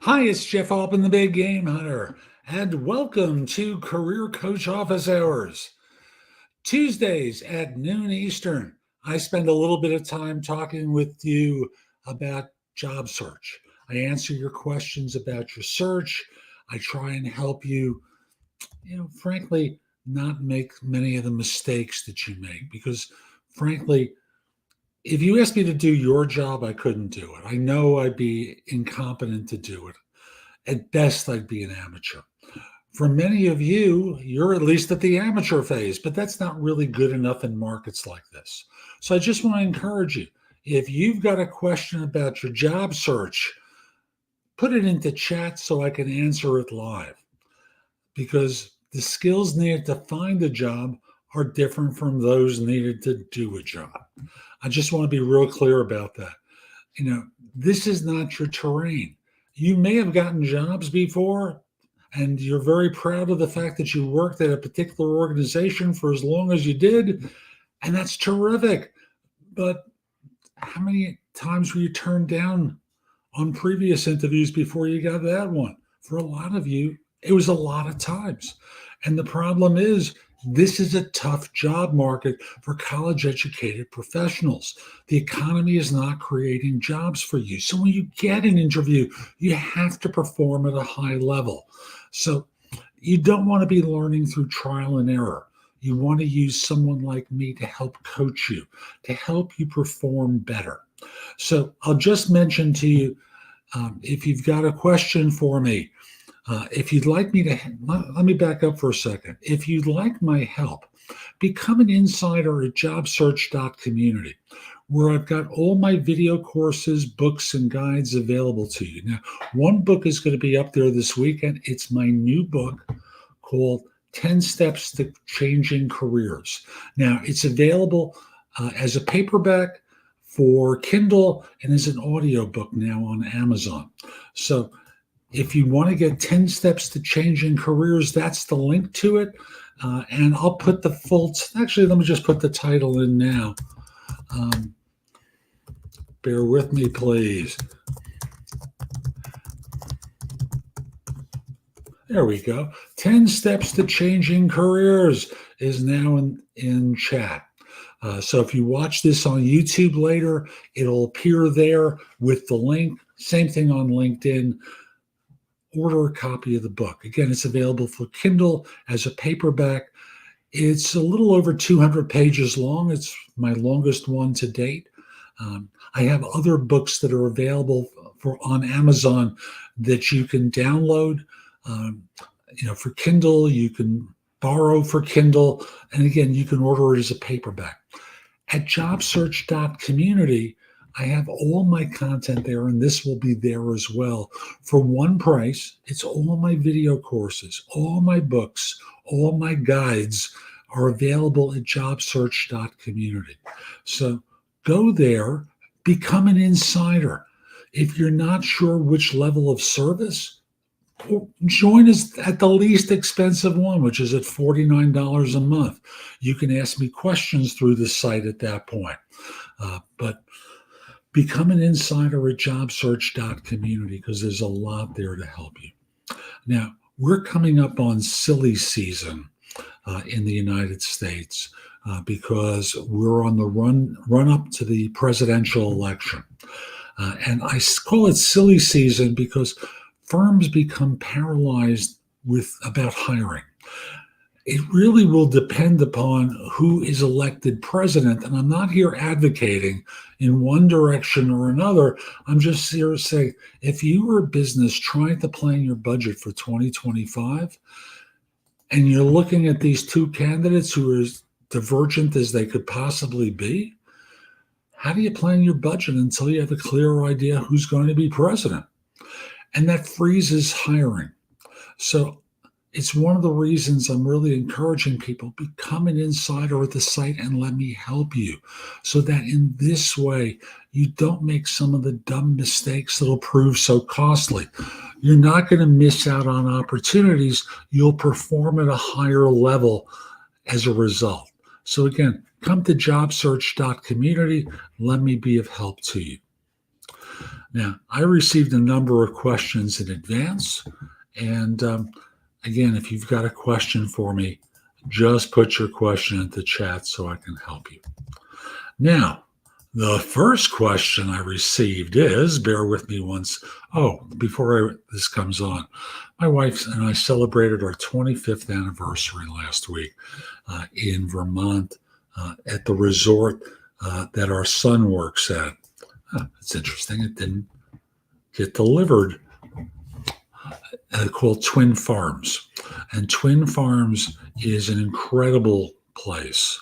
Hi, it's Jeff Altman, the Big Game Hunter, and welcome to Career Coach Office Hours. Tuesdays at noon Eastern, I spend a little bit of time talking with you about job search. I answer your questions about your search. I try and help you, frankly, not make many of the mistakes that you make because, frankly, if you asked me to do your job, I couldn't do it. I know I'd be incompetent to do it. At best, I'd be an amateur. For many of you, you're at least at the amateur phase, but that's not really good enough in markets like this. So I just want to encourage you, if you've got a question about your job search, put it into chat so I can answer it live, because the skills needed to find a job are different from those needed to do a job. I just want to be real clear about that. This is not your terrain. You may have gotten jobs before, and you're very proud of the fact that you worked at a particular organization for as long as you did, and that's terrific. But how many times were you turned down on previous interviews before you got that one? For a lot of you, it was a lot of times. And the problem is, this is a tough job market for college-educated professionals. The economy is not creating jobs for you. So when you get an interview, you have to perform at a high level. So you don't want to be learning through trial and error. You want to use someone like me to help coach you, to help you perform better. So I'll just mention to you, if you've got a question for me, if you'd like me to, let me back up for a second. If you'd like my help, become an insider at JobSearch.Community, where I've got all my video courses, books, and guides available to you. Now, one book is going to be up there this weekend. It's my new book called 10 Steps to Changing Careers. Now, it's available as a paperback for Kindle and as an audiobook now on Amazon. So if you want to get 10 steps to changing careers, that's the link to it. And I'll put the full, actually, let me just put the title in now. Bear with me, please. There we go. 10 Steps to Changing Careers is now in chat. So if you watch this on YouTube later, it'll appear there with the link. Same thing on LinkedIn. Order a copy of the book. Again, it's available for Kindle as a paperback. It's a little over 200 pages long. It's my longest one to date. I have other books that are available on Amazon that you can download. For Kindle, you can borrow for Kindle. And again, you can order it as a paperback. At JobSearch.Community, I have all my content there, and this will be there as well. For one price, it's all my video courses, all my books, all my guides are available at JobSearch.Community. So go there, become an insider. If you're not sure which level of service, join us at the least expensive one, which is at $49 a month. You can ask me questions through the site at that point. But become an insider at JobSearch.Community because there's a lot there to help you. Now, we're coming up on silly season in the United States because we're on the run up to the presidential election. And I call it silly season because firms become paralyzed about hiring. It really will depend upon who is elected president. And I'm not here advocating in one direction or another. I'm just here to say, if you are a business trying to plan your budget for 2025, and you're looking at these two candidates who are as divergent as they could possibly be, how do you plan your budget until you have a clear idea who's going to be president? And that freezes hiring. So it's one of the reasons I'm really encouraging people, become an insider at the site and let me help you so that in this way, you don't make some of the dumb mistakes that'll prove so costly. You're not going to miss out on opportunities. You'll perform at a higher level as a result. So again, come to JobSearch.Community. Let me be of help to you. Now, I received a number of questions in advance. And again, if you've got a question for me, just put your question in the chat so I can help you. Now, the first question I received is, bear with me once. Oh, before this comes on, my wife and I celebrated our 25th anniversary last week in Vermont at the resort that our son works at. It's interesting. It didn't get delivered. Called Twin Farms. And Twin Farms is an incredible place.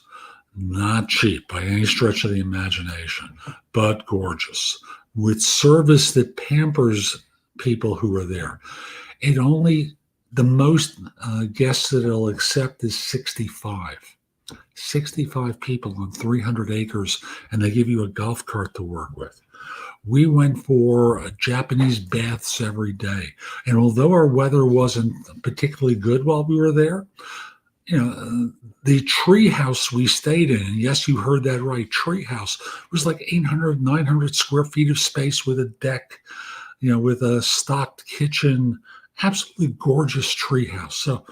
Not cheap by any stretch of the imagination, but gorgeous, with service that pampers people who are there. The most guests that it'll accept is 65. 65 people on 300 acres, and they give you a golf cart to work with. We went for Japanese baths every day. And although our weather wasn't particularly good while we were there, the tree house we stayed in, and yes, you heard that right, tree house, was like 800, 900 square feet of space with a deck, with a stocked kitchen, absolutely gorgeous tree house. So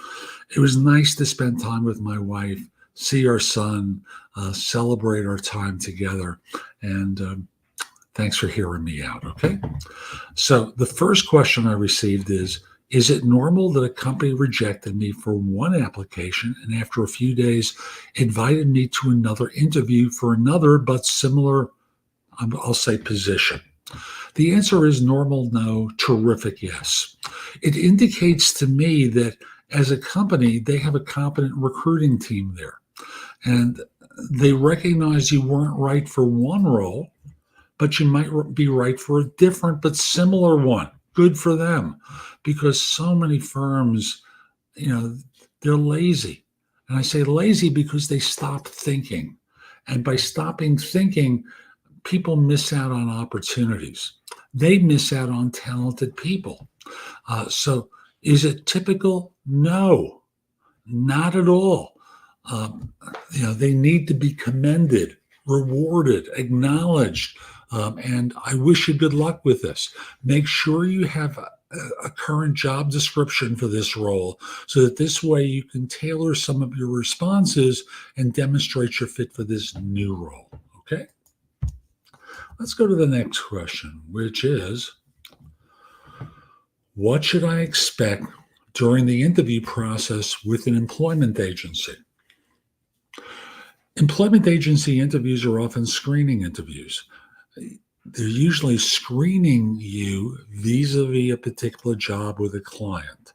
it was nice to spend time with my wife, see our son, celebrate our time together. And thanks for hearing me out, okay? So the first question I received is it normal that a company rejected me for one application and after a few days invited me to another interview for another but similar, I'll say, position? The answer is normal, no, terrific, yes. It indicates to me that as a company, they have a competent recruiting team there. And they recognize you weren't right for one role, but you might be right for a different but similar one. Good for them, because so many firms, they're lazy. And I say lazy because they stop thinking. And by stopping thinking, people miss out on opportunities. They miss out on talented people. So is it typical? No, not at all. They need to be commended, rewarded, acknowledged. And I wish you good luck with this. Make sure you have a current job description for this role so that this way you can tailor some of your responses and demonstrate your fit for this new role. Okay? Let's go to the next question, which is, what should I expect during the interview process with an employment agency? Employment agency interviews are often screening interviews. They're usually screening you vis-a-vis a particular job with a client.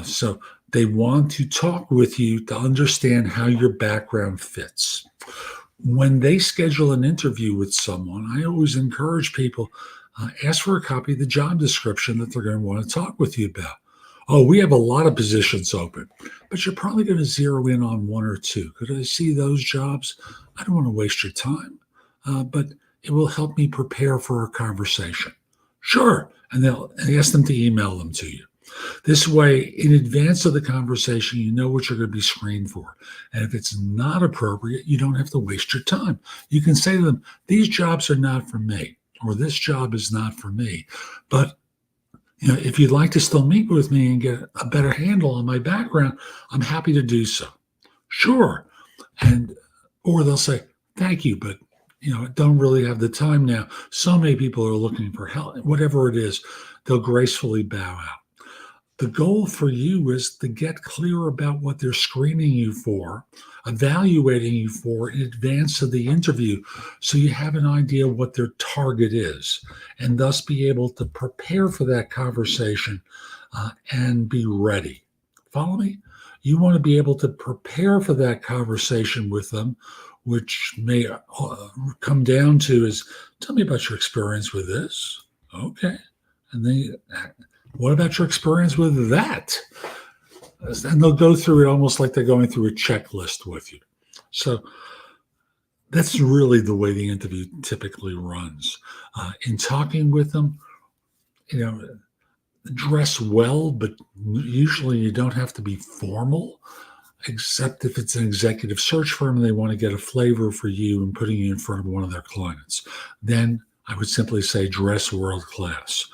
So they want to talk with you to understand how your background fits. When they schedule an interview with someone, I always encourage people, ask for a copy of the job description that they're going to want to talk with you about. Oh, we have a lot of positions open, but you're probably going to zero in on one or two. Could I see those jobs? I don't want to waste your time, but it will help me prepare for our conversation. Sure. And they'll ask them to email them to you. This way, in advance of the conversation, you know what you're going to be screened for. And if it's not appropriate, you don't have to waste your time. You can say to them, these jobs are not for me, or this job is not for me. But if you'd like to still meet with me and get a better handle on my background, I'm happy to do so. Sure. Or they'll say, thank you, but don't really have the time now. So many people are looking for help. Whatever it is, they'll gracefully bow out. The goal for you is to get clear about what they're screening you for, evaluating you for in advance of the interview, so you have an idea what their target is, and thus be able to prepare for that conversation and be ready. Follow me? You want to be able to prepare for that conversation with them, which may come down to is, tell me about your experience with this. Okay. And then what about your experience with that? And they'll go through it almost like they're going through a checklist with you. So that's really the way the interview typically runs. In talking with them, dress well, but usually you don't have to be formal, except if it's an executive search firm and they want to get a flavor for you and putting you in front of one of their clients. Then I would simply say dress world class.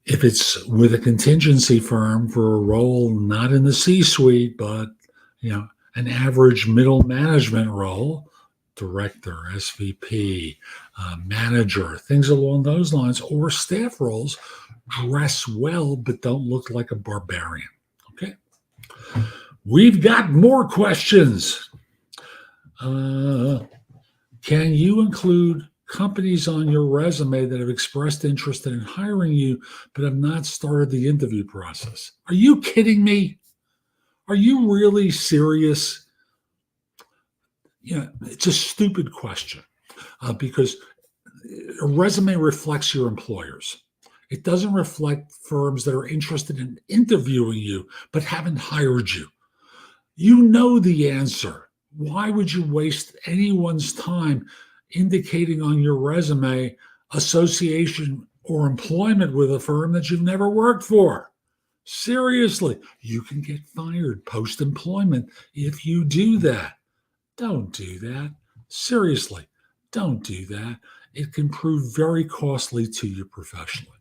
If it's with a contingency firm for a role not in the C-suite, but an average middle management role, director, SVP, manager, things along those lines, or staff roles, dress well, but don't look like a barbarian. Okay. We've got more questions. Can you include companies on your resume that have expressed interest in hiring you, but have not started the interview process? Are you kidding me? Are you really serious? It's a stupid question because a resume reflects your employers. It doesn't reflect firms that are interested in interviewing you, but haven't hired you. You know the answer. Why would you waste anyone's time indicating on your resume association or employment with a firm that you've never worked for? Seriously, you can get fired post-employment if you do that. Don't do that. Seriously, don't do that. It can prove very costly to you professionally.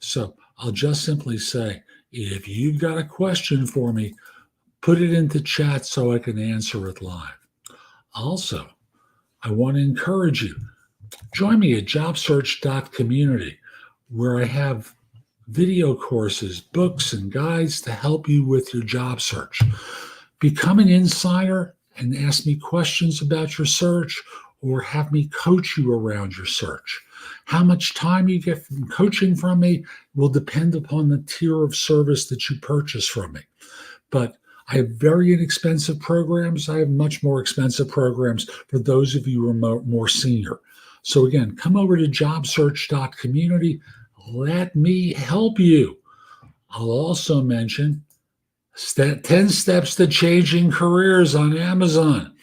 So I'll just simply say, if you've got a question for me, put it into chat so I can answer it live. Also, I want to encourage you, join me at JobSearch.Community, where I have video courses, books, and guides to help you with your job search. Become an insider and ask me questions about your search, or have me coach you around your search. How much time you get from coaching from me will depend upon the tier of service that you purchase from me. But I have very inexpensive programs. I have much more expensive programs for those of you who are more senior. So again, come over to JobSearch.Community. Let me help you. I'll also mention 10 Steps to Changing Careers on Amazon.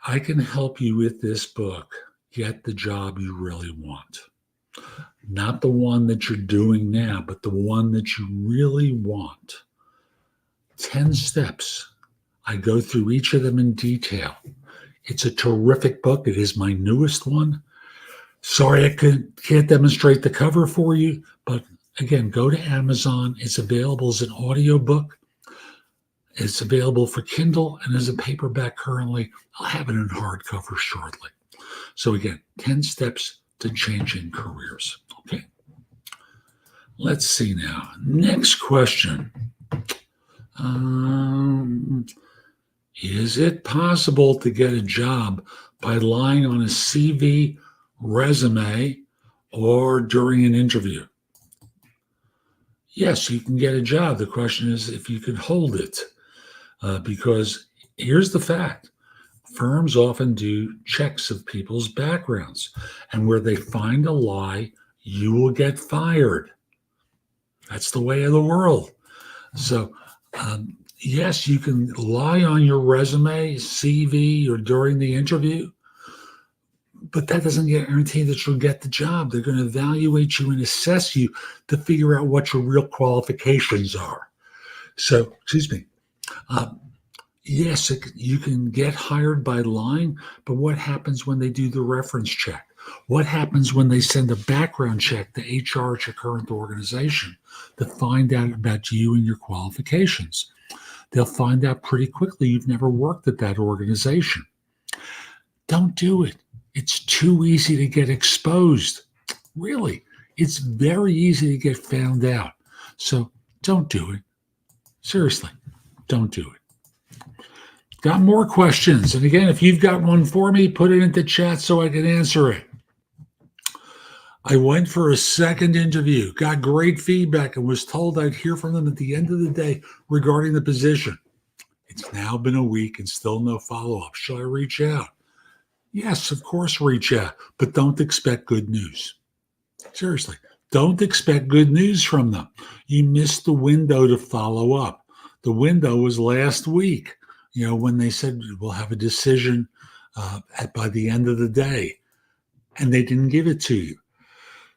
I can help you with this book get the job you really want. Not the one that you're doing now, but the one that you really want. 10 steps. I go through each of them in detail. It's a terrific book. It is my newest one. Sorry, I can't demonstrate the cover for you, but again, go to Amazon. It's available as an audiobook. It's available for Kindle and as a paperback currently. I'll have it in hardcover shortly. So again, 10 Steps to Changing Careers. Okay. Let's see now. Next question. Is it possible to get a job by lying on a CV, resume, or during an interview? Yes, you can get a job. The question is if you can hold it. Because here's the fact. Firms often do checks of people's backgrounds. And where they find a lie, you will get fired. That's the way of the world. So, yes, you can lie on your resume, CV, or during the interview, but that doesn't guarantee that you'll get the job. They're going to evaluate you and assess you to figure out what your real qualifications are. So, yes, you can get hired by lying, but what happens when they do the reference check? What happens when they send a background check to HR at your current organization to find out about you and your qualifications? They'll find out pretty quickly you've never worked at that organization. Don't do it. It's too easy to get exposed. Really, it's very easy to get found out. So don't do it. Seriously, don't do it. Got more questions. And again, if you've got one for me, put it into chat so I can answer it. I went for a second interview, got great feedback, and was told I'd hear from them at the end of the day regarding the position. It's now been a week and still no follow-up. Shall I reach out? Yes, of course, reach out, but don't expect good news. Seriously, don't expect good news from them. You missed the window to follow up. The window was last week, when they said we'll have a decision by the end of the day, and they didn't give it to you.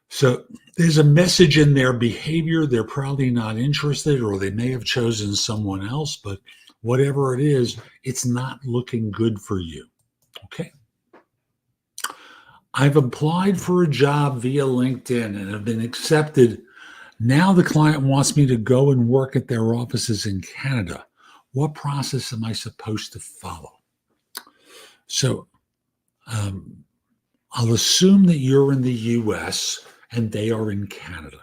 So there's a message in their behavior. They're probably not interested, or they may have chosen someone else, but whatever it is, it's not looking good for you. Okay. I've applied for a job via LinkedIn and have been accepted. Now the client wants me to go and work at their offices in Canada. What process am I supposed to follow? So um, I'll assume that you're in the US and they are in Canada.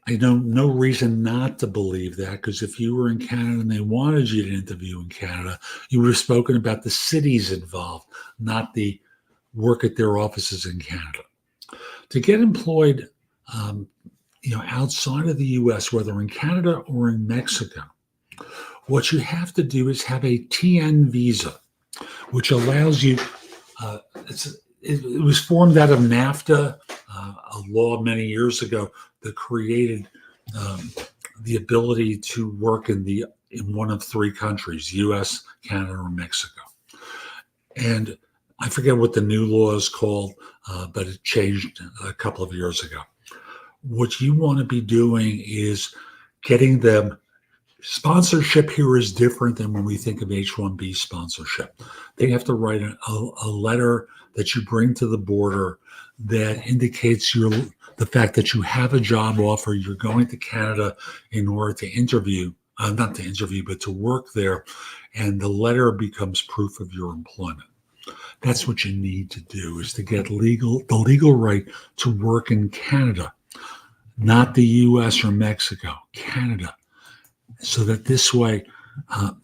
I know no reason not to believe that, because if you were in Canada and they wanted you to interview in Canada, you would have spoken about the cities involved, not the work at their offices in Canada. To get employed, outside of the U.S., whether in Canada or in Mexico, what you have to do is have a TN visa, which allows you. Uh, it was formed out of NAFTA, a law many years ago that created the ability to work in one of three countries: U.S., Canada, or Mexico. And I forget what the new law is called, but it changed a couple of years ago. What you want to be doing is getting them. Sponsorship here is different than when we think of H-1B sponsorship. They have to write a letter that you bring to the border that indicates the fact that you have a job offer. You're going to Canada in order to interview, not to interview, but to work there. And the letter becomes proof of your employment. That's what you need to do, is to get the legal right to work in Canada, not the US or Mexico, Canada. So that this way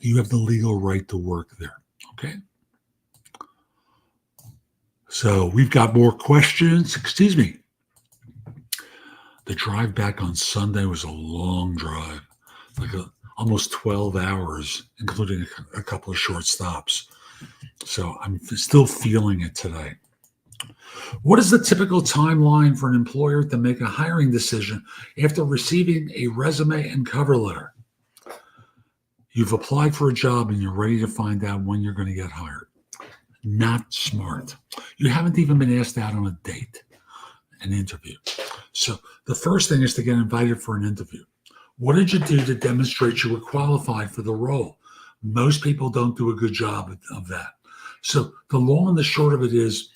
you have the legal right to work there. Okay. So we've got more questions. Excuse me. The drive back on Sunday was a long drive, like almost 12 hours, including a couple of short stops. So I'm still feeling it today. What is the typical timeline for an employer to make a hiring decision after receiving a resume and cover letter? You've applied for a job and you're ready to find out when you're going to get hired. Not smart. You haven't even been asked out on a date, an interview. So the first thing is to get invited for an interview. What did you do to demonstrate you were qualified for the role? Most people don't do a good job of that. So the long and the short of it is,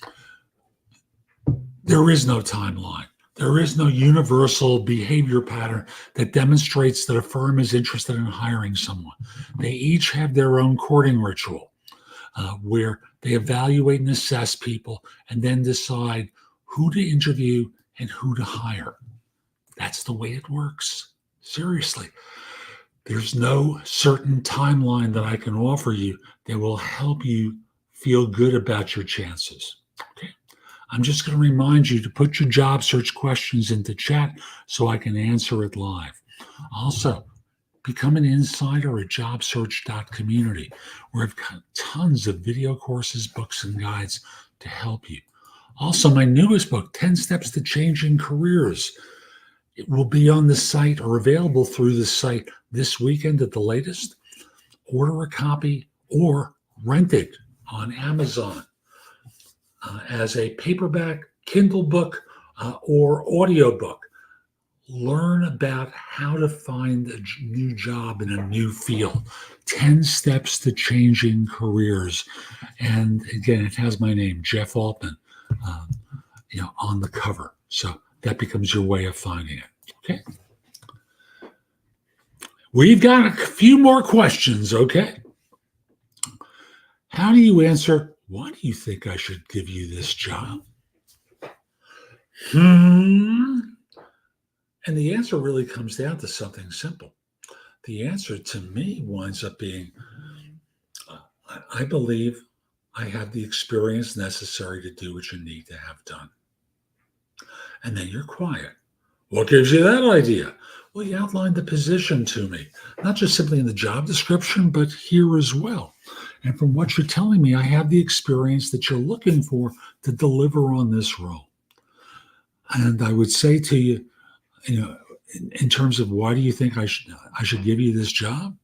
there is no timeline. There is no universal behavior pattern that demonstrates that a firm is interested in hiring someone. They each have their own courting ritual where they evaluate and assess people and then decide who to interview and who to hire. That's the way it works. Seriously. There's no certain timeline that I can offer you that will help you feel good about your chances. Okay. I'm just going to remind you to put your job search questions into chat so I can answer it live. Also, become an insider at JobSearch.Community, where I've got tons of video courses, books, and guides to help you. Also, my newest book, 10 Steps to Changing Careers, it will be on the site or available through the site this weekend at the latest. Order a copy or rent it on Amazon. As a paperback, Kindle book, or audiobook. Learn about how to find a new job in a new field. 10 Steps to Changing Careers. And again, it has my name, Jeff Altman, on the cover. So that becomes your way of finding it. Okay. We've got a few more questions. Okay. How do you answer, why do you think I should give you this job? And the answer really comes down to something simple. The answer to me winds up being, I believe I have the experience necessary to do what you need to have done. And then you're quiet. What gives you that idea? Well, you outlined the position to me, not just simply in the job description, but here as well. And from what you're telling me, I have the experience that you're looking for to deliver on this role. And I would say to you, in terms of why do you think I should give you this job?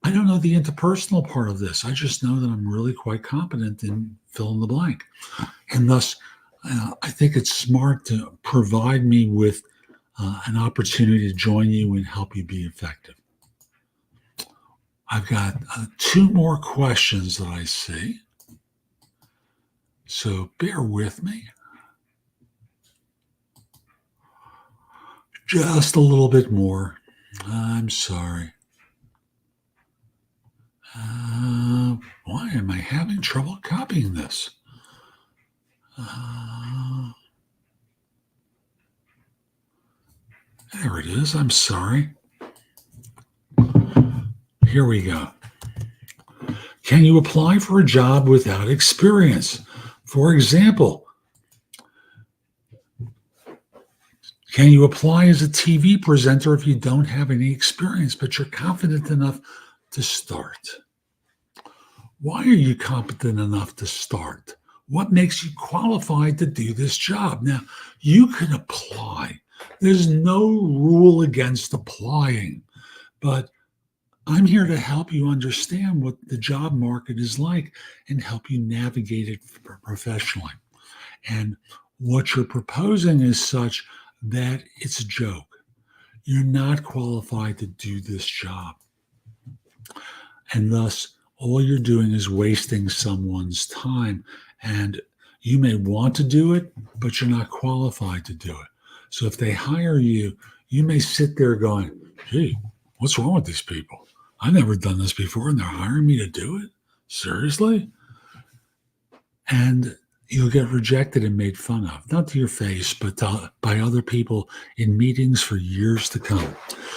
I don't know the interpersonal part of this. I just know that I'm really quite competent in fill in the blank. And thus, I think it's smart to provide me with an opportunity to join you and help you be effective. I've got 2 more questions that I see. So bear with me. Just a little bit more. I'm sorry. Why am I having trouble copying this? There it is. I'm sorry. Here we go. Can you apply for a job without experience? For example, can you apply as a TV presenter if you don't have any experience, but you're confident enough to start? Why are you competent enough to start? What makes you qualified to do this job? Now, you can apply. There's no rule against applying, but I'm here to help you understand what the job market is like and help you navigate it professionally. And what you're proposing is such that it's a joke. You're not qualified to do this job. And thus, all you're doing is wasting someone's time. And you may want to do it, but you're not qualified to do it. So if they hire you, you may sit there going, gee, what's wrong with these people? I've never done this before, and they're hiring me to do it? Seriously? And you'll get rejected and made fun of, not to your face, but by other people in meetings for years to come.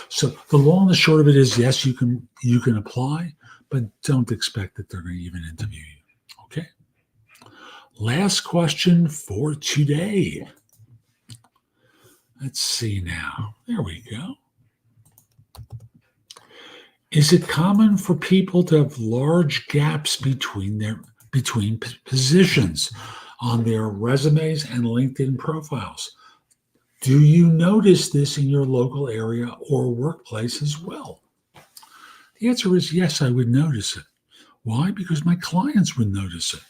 So the long and the short of it is, yes, you can apply, but don't expect that they're going to even interview you. Okay. Last question for today. Let's see now. There we go. Is it common for people to have large gaps between positions on their resumes and LinkedIn profiles? Do you notice this in your local area or workplace as well? The answer is yes, I would notice it. Why? Because my clients would notice it.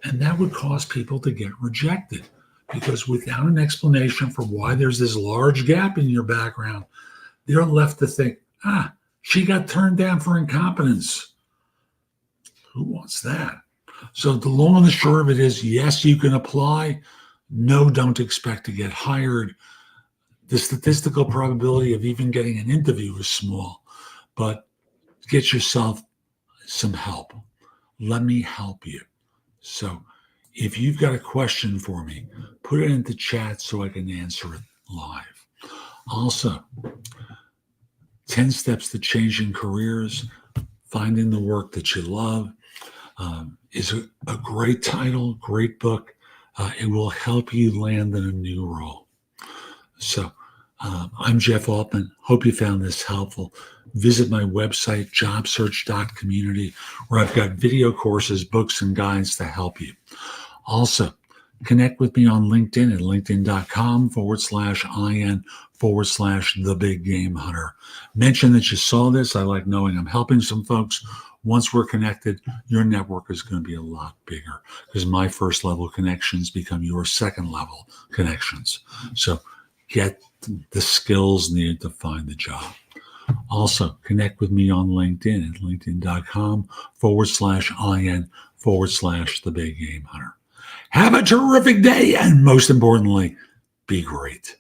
And that would cause people to get rejected, because without an explanation for why there's this large gap in your background, they're left to think, she got turned down for incompetence. Who wants that? So the long and the short of it is, yes, you can apply. No, don't expect to get hired. The statistical probability of even getting an interview is small, but get yourself some help. Let me help you. So if you've got a question for me, put it into chat so I can answer it live. Also, 10 Steps to Changing Careers, Finding the Work That You Love, is a great title, great book. It will help you land in a new role. So I'm Jeff Altman. Hope you found this helpful. Visit my website, JobSearch.Community, where I've got video courses, books, and guides to help you. Also, connect with me on LinkedIn at linkedin.com/IN/TheBigGameHunter. Mention that you saw this. I like knowing I'm helping some folks. Once we're connected, your network is going to be a lot bigger, because my first level connections become your second level connections. So get the skills needed to find the job. Also, connect with me on LinkedIn at linkedin.com/IN/TheBigGameHunter. Have a terrific day, and most importantly, be great.